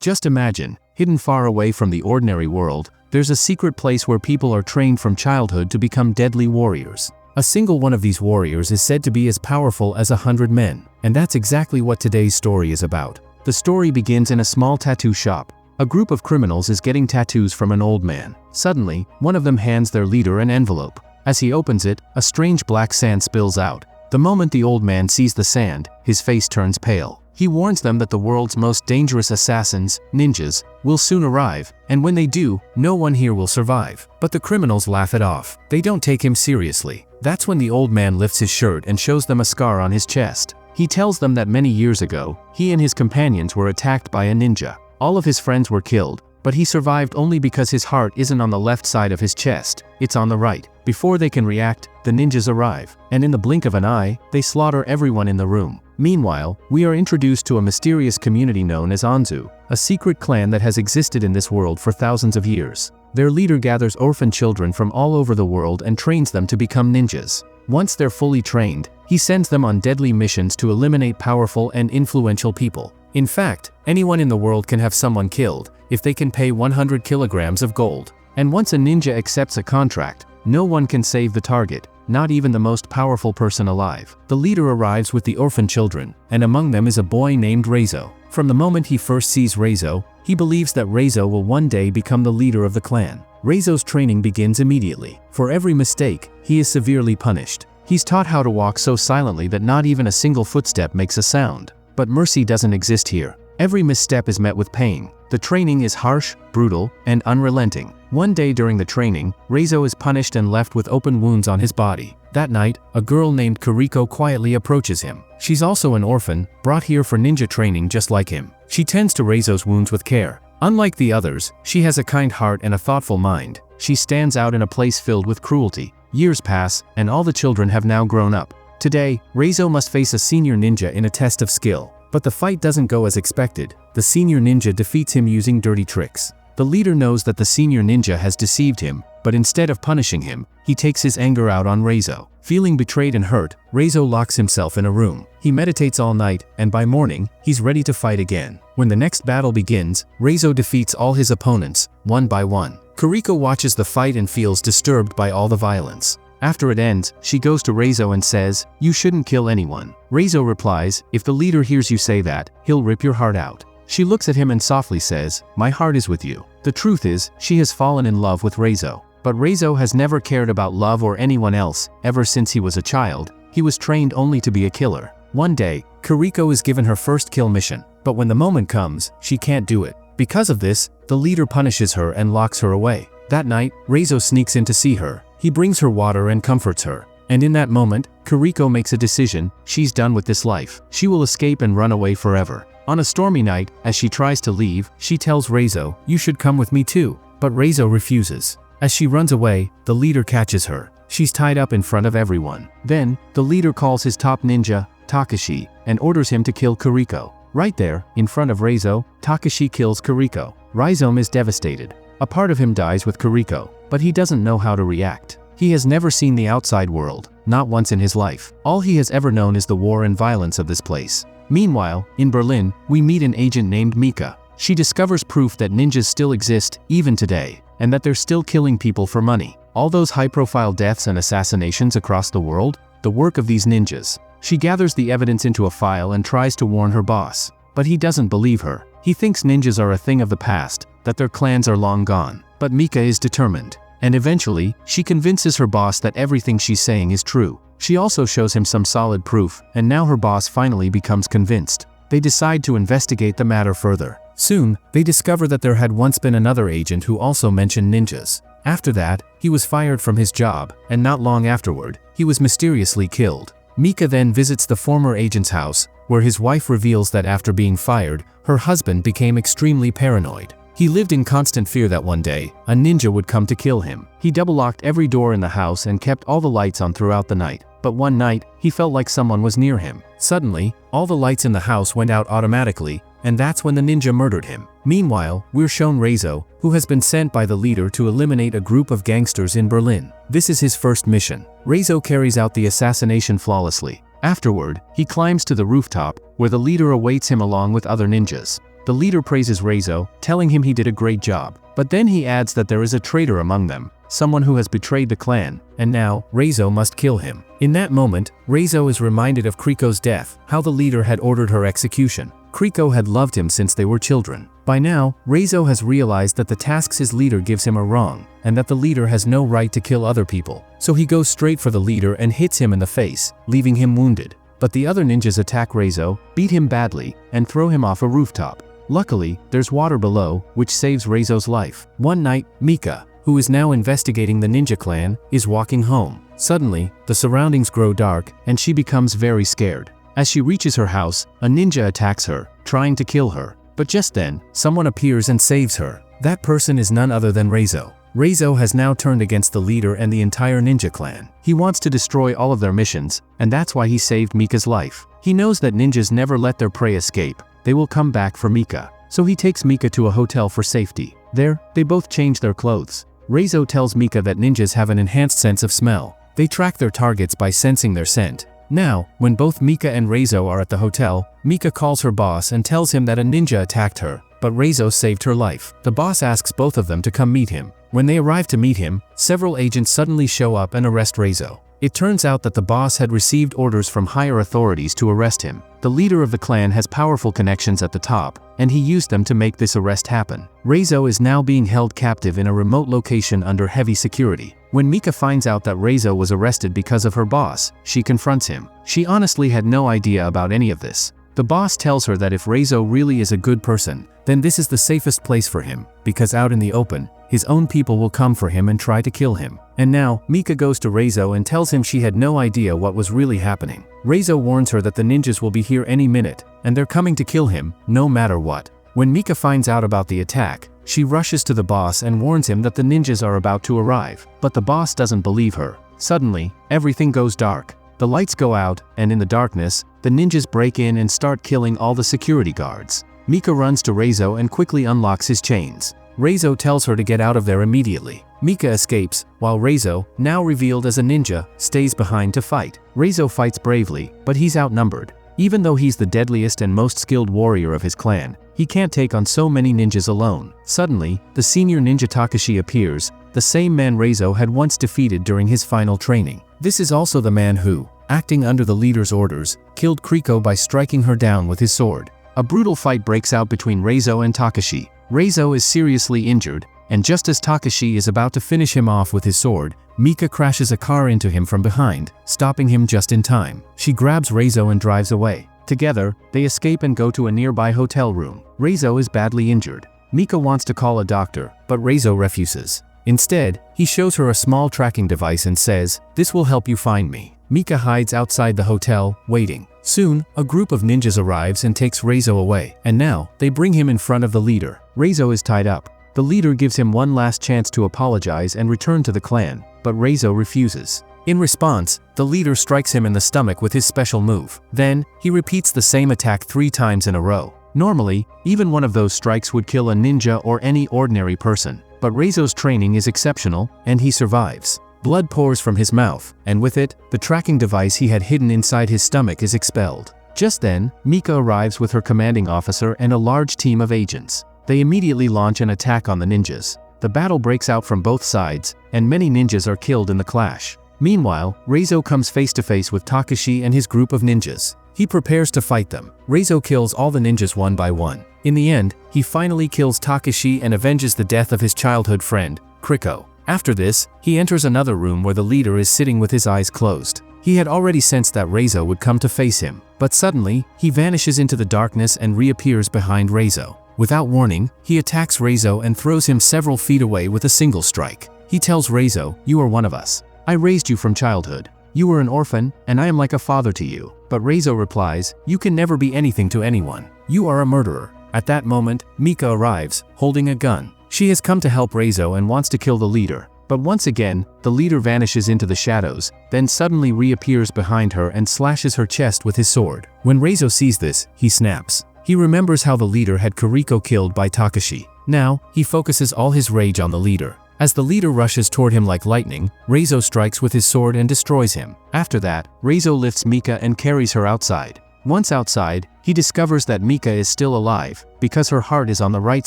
Just imagine, hidden far away from the ordinary world, there's a secret place where people are trained from childhood to become deadly warriors. A single one of these warriors is said to be as powerful as 100 men. And that's exactly what today's story is about. The story begins in a small tattoo shop. A group of criminals is getting tattoos from an old man. Suddenly, one of them hands their leader an envelope. As he opens it, a strange black sand spills out. The moment the old man sees the sand, his face turns pale. He warns them that the world's most dangerous assassins, ninjas, will soon arrive, and when they do, no one here will survive. But the criminals laugh it off. They don't take him seriously. That's when the old man lifts his shirt and shows them a scar on his chest. He tells them that many years ago, he and his companions were attacked by a ninja. All of his friends were killed, but he survived only because his heart isn't on the left side of his chest, it's on the right. Before they can react, the ninjas arrive, and in the blink of an eye, they slaughter everyone in the room. Meanwhile, we are introduced to a mysterious community known as Anzu, a secret clan that has existed in this world for thousands of years. Their leader gathers orphan children from all over the world and trains them to become ninjas. Once they're fully trained, he sends them on deadly missions to eliminate powerful and influential people. In fact, anyone in the world can have someone killed if they can pay 100 kilograms of gold. And once a ninja accepts a contract, no one can save the target, not even the most powerful person alive. The leader arrives with the orphan children, and among them is a boy named Raizo. From the moment he first sees Raizo, he believes that Raizo will one day become the leader of the clan. Raizo's training begins immediately. For every mistake, he is severely punished. He's taught how to walk so silently that not even a single footstep makes a sound. But mercy doesn't exist here. Every misstep is met with pain. The training is harsh, brutal, and unrelenting. One day during the training, Raizo is punished and left with open wounds on his body. That night, a girl named Kuriko quietly approaches him. She's also an orphan, brought here for ninja training just like him. She tends to Raizo's wounds with care. Unlike the others, she has a kind heart and a thoughtful mind. She stands out in a place filled with cruelty. Years pass, and all the children have now grown up. Today, Raizo must face a senior ninja in a test of skill. But the fight doesn't go as expected. The senior ninja defeats him using dirty tricks. The leader knows that the senior ninja has deceived him, but instead of punishing him, he takes his anger out on Raizo. Feeling betrayed and hurt, Raizo locks himself in a room. He meditates all night, and by morning, he's ready to fight again. When the next battle begins, Raizo defeats all his opponents, one by one. Kuriko watches the fight and feels disturbed by all the violence. After it ends, she goes to Raizo and says, "You shouldn't kill anyone." Raizo replies, "If the leader hears you say that, he'll rip your heart out." She looks at him and softly says, "My heart is with you." The truth is, she has fallen in love with Raizo. But Raizo has never cared about love or anyone else. Ever since he was a child, he was trained only to be a killer. One day, Kuriko is given her first kill mission. But when the moment comes, she can't do it. Because of this, the leader punishes her and locks her away. That night, Raizo sneaks in to see her. He brings her water and comforts her. And in that moment, Kuriko makes a decision. She's done with this life. She will escape and run away forever. On a stormy night, as she tries to leave, she tells Raizo, "You should come with me too." But Raizo refuses. As she runs away, the leader catches her. She's tied up in front of everyone. Then, the leader calls his top ninja, Takashi, and orders him to kill Kuriko. Right there, in front of Raizo, Takashi kills Kuriko. Raizo is devastated. A part of him dies with Kuriko, but he doesn't know how to react. He has never seen the outside world, not once in his life. All he has ever known is the war and violence of this place. Meanwhile, in Berlin, we meet an agent named Mika. She discovers proof that ninjas still exist, even today, and that they're still killing people for money. All those high-profile deaths and assassinations across the world, the work of these ninjas. She gathers the evidence into a file and tries to warn her boss. But he doesn't believe her. He thinks ninjas are a thing of the past, that their clans are long gone. But Mika is determined. And eventually, she convinces her boss that everything she's saying is true. She also shows him some solid proof, and now her boss finally becomes convinced. They decide to investigate the matter further. Soon, they discover that there had once been another agent who also mentioned ninjas. After that, he was fired from his job, and not long afterward, he was mysteriously killed. Mika then visits the former agent's house, where his wife reveals that after being fired, her husband became extremely paranoid. He lived in constant fear that one day, a ninja would come to kill him. He double-locked every door in the house and kept all the lights on throughout the night. But one night, he felt like someone was near him. Suddenly, all the lights in the house went out automatically, and that's when the ninja murdered him. Meanwhile, we're shown Raizo, who has been sent by the leader to eliminate a group of gangsters in Berlin. This is his first mission. Raizo carries out the assassination flawlessly. Afterward, he climbs to the rooftop, where the leader awaits him along with other ninjas. The leader praises Raizo, telling him he did a great job. But then he adds that there is a traitor among them, someone who has betrayed the clan, and now, Raizo must kill him. In that moment, Raizo is reminded of Kriko's death, how the leader had ordered her execution. Kriko had loved him since they were children. By now, Raizo has realized that the tasks his leader gives him are wrong, and that the leader has no right to kill other people. So he goes straight for the leader and hits him in the face, leaving him wounded. But the other ninjas attack Raizo, beat him badly, and throw him off a rooftop. Luckily, there's water below, which saves Raizo's life. One night, Mika, who is now investigating the ninja clan, is walking home. Suddenly, the surroundings grow dark, and she becomes very scared. As she reaches her house, a ninja attacks her, trying to kill her. But just then, someone appears and saves her. That person is none other than Raizo. Raizo has now turned against the leader and the entire ninja clan. He wants to destroy all of their missions, and that's why he saved Mika's life. He knows that ninjas never let their prey escape. They will come back for Mika. So he takes Mika to a hotel for safety. There, they both change their clothes. Raizo tells Mika that ninjas have an enhanced sense of smell. They track their targets by sensing their scent. Now, when both Mika and Raizo are at the hotel, Mika calls her boss and tells him that a ninja attacked her, but Raizo saved her life. The boss asks both of them to come meet him. When they arrive to meet him, several agents suddenly show up and arrest Raizo. It turns out that the boss had received orders from higher authorities to arrest him. The leader of the clan has powerful connections at the top, and he used them to make this arrest happen. Raizo is now being held captive in a remote location under heavy security. When Mika finds out that Raizo was arrested because of her boss, she confronts him. She honestly had no idea about any of this. The boss tells her that if Raizo really is a good person, then this is the safest place for him, because out in the open, his own people will come for him and try to kill him. And now, Mika goes to Raizo and tells him she had no idea what was really happening. Raizo warns her that the ninjas will be here any minute, and they're coming to kill him, no matter what. When Mika finds out about the attack, she rushes to the boss and warns him that the ninjas are about to arrive. But the boss doesn't believe her. Suddenly, everything goes dark. The lights go out, and in the darkness, the ninjas break in and start killing all the security guards. Mika runs to Raizo and quickly unlocks his chains. Raizo tells her to get out of there immediately. Mika escapes, while Raizo, now revealed as a ninja, stays behind to fight. Raizo fights bravely, but he's outnumbered. Even though he's the deadliest and most skilled warrior of his clan, he can't take on so many ninjas alone. Suddenly, the senior ninja Takashi appears, the same man Raizo had once defeated during his final training. This is also the man who, acting under the leader's orders, killed Kriko by striking her down with his sword. A brutal fight breaks out between Raizo and Takashi. Raizo is seriously injured, and just as Takashi is about to finish him off with his sword, Mika crashes a car into him from behind, stopping him just in time. She grabs Raizo and drives away. Together, they escape and go to a nearby hotel room. Raizo is badly injured. Mika wants to call a doctor, but Raizo refuses. Instead, he shows her a small tracking device and says, "This will help you find me." Mika hides outside the hotel, waiting. Soon, a group of ninjas arrives and takes Raizo away, and now, they bring him in front of the leader. Raizo is tied up. The leader gives him one last chance to apologize and return to the clan, but Raizo refuses. In response, the leader strikes him in the stomach with his special move. Then, he repeats the same attack 3 times in a row. Normally, even one of those strikes would kill a ninja or any ordinary person, but Raizo's training is exceptional, and he survives. Blood pours from his mouth, and with it, the tracking device he had hidden inside his stomach is expelled. Just then, Mika arrives with her commanding officer and a large team of agents. They immediately launch an attack on the ninjas. The battle breaks out from both sides, and many ninjas are killed in the clash. Meanwhile, Raizo comes face to face with Takashi and his group of ninjas. He prepares to fight them. Raizo kills all the ninjas one by one. In the end, he finally kills Takashi and avenges the death of his childhood friend, Kriko. After this, he enters another room where the leader is sitting with his eyes closed. He had already sensed that Raizo would come to face him, but suddenly, he vanishes into the darkness and reappears behind Raizo. Without warning, he attacks Raizo and throws him several feet away with a single strike. He tells Raizo, "You are one of us. I raised you from childhood. You were an orphan, and I am like a father to you." But Raizo replies, "You can never be anything to anyone. You are a murderer." At that moment, Mika arrives, holding a gun. She has come to help Raizo and wants to kill the leader. But once again, the leader vanishes into the shadows, then suddenly reappears behind her and slashes her chest with his sword. When Raizo sees this, he snaps. He remembers how the leader had Kiriko killed by Takashi. Now, he focuses all his rage on the leader. As the leader rushes toward him like lightning, Raizo strikes with his sword and destroys him. After that, Raizo lifts Mika and carries her outside. Once outside, he discovers that Mika is still alive, because her heart is on the right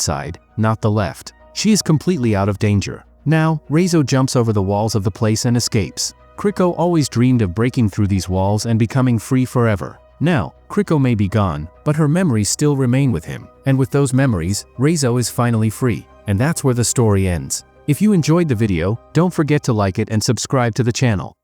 side, not the left. She is completely out of danger. Now, Raizo jumps over the walls of the place and escapes. Kriko always dreamed of breaking through these walls and becoming free forever. Now, Kriko may be gone, but her memories still remain with him. And with those memories, Raizo is finally free. And that's where the story ends. If you enjoyed the video, don't forget to like it and subscribe to the channel.